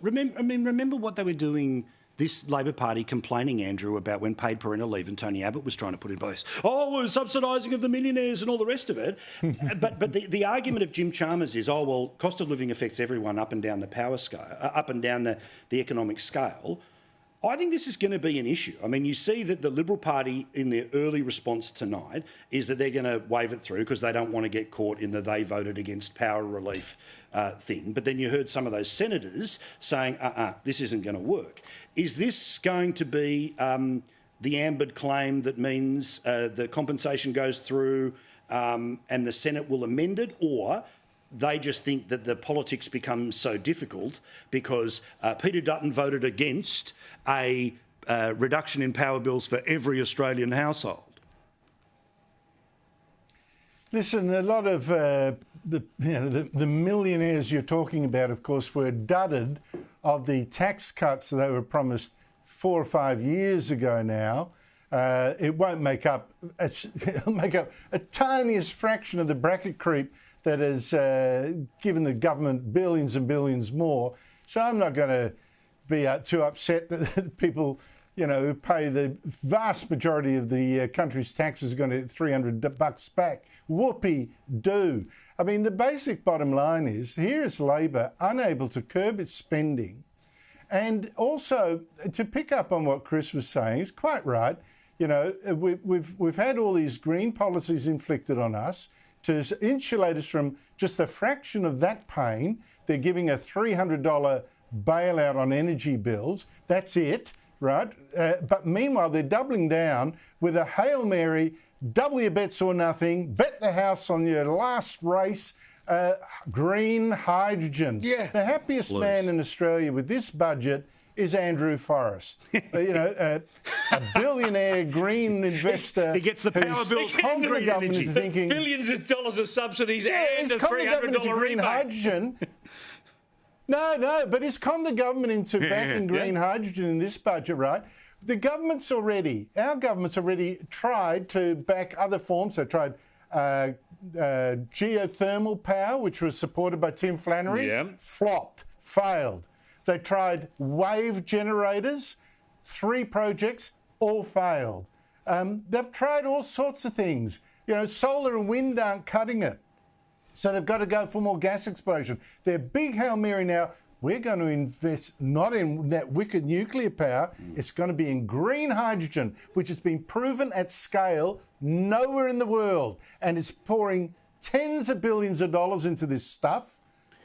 Remember what they were doing, this Labor Party complaining, Andrew, about when paid parental leave and Tony Abbott was trying to put in place. Oh, we're subsidising of the millionaires and all the rest of it. but the argument of Jim Chalmers is, oh, well, cost of living affects everyone up and down the power scale, up and down the economic scale. I think this is going to be an issue. I mean, you see that the Liberal Party in their early response tonight is that they're going to wave it through because they don't want to get caught in the they voted against power relief thing. But then you heard some of those senators saying, this isn't going to work. Is this going to be the ambered claim that means the compensation goes through and the Senate will amend it, or they just think that the politics becomes so difficult because Peter Dutton voted against a reduction in power bills for every Australian household? Listen, a lot of the millionaires you're talking about, of course, were dudded of the tax cuts that they were promised 4 or 5 years ago now. It won't make up, it'll make up a tiniest fraction of the bracket creep that has given the government billions and billions more. So I'm not going to be too upset that people, who pay the vast majority of the country's taxes are going to get $300 back. Whoopee-doo. I mean, the basic bottom line is, here is Labor unable to curb its spending. And also, to pick up on what Chris was saying, he's quite right. We've had all these green policies inflicted on us to insulate us from just a fraction of that pain. They're giving a $300 bailout on energy bills. That's it, right? But meanwhile, they're doubling down with a Hail Mary, double your bets or nothing, bet the house on your last race, green hydrogen. Yeah. The happiest man in Australia with this budget is Andrew Forrest. A billionaire green investor. He gets the power bills from the government into thinking billions of dollars of subsidies and a $300 green rebate. Hydrogen. No, but he's conned the government into backing green hydrogen in this budget, right? Our government's already tried to back other forms. They tried geothermal power, which was supported by Tim Flannery. Yeah. Flopped, failed. They tried wave generators, 3 projects, all failed. They've tried all sorts of things. Solar and wind aren't cutting it. So they've got to go for more gas explosion. Their big Hail Mary now, we're going to invest not in that wicked nuclear power, it's going to be in green hydrogen, which has been proven at scale nowhere in the world. And it's pouring tens of billions of dollars into this stuff,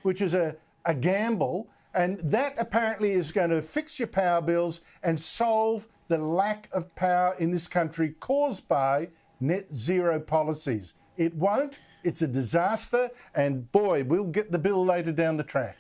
which is a gamble. And that apparently is going to fix your power bills and solve the lack of power in this country caused by net zero policies. It won't. It's a disaster. And boy, we'll get the bill later down the track.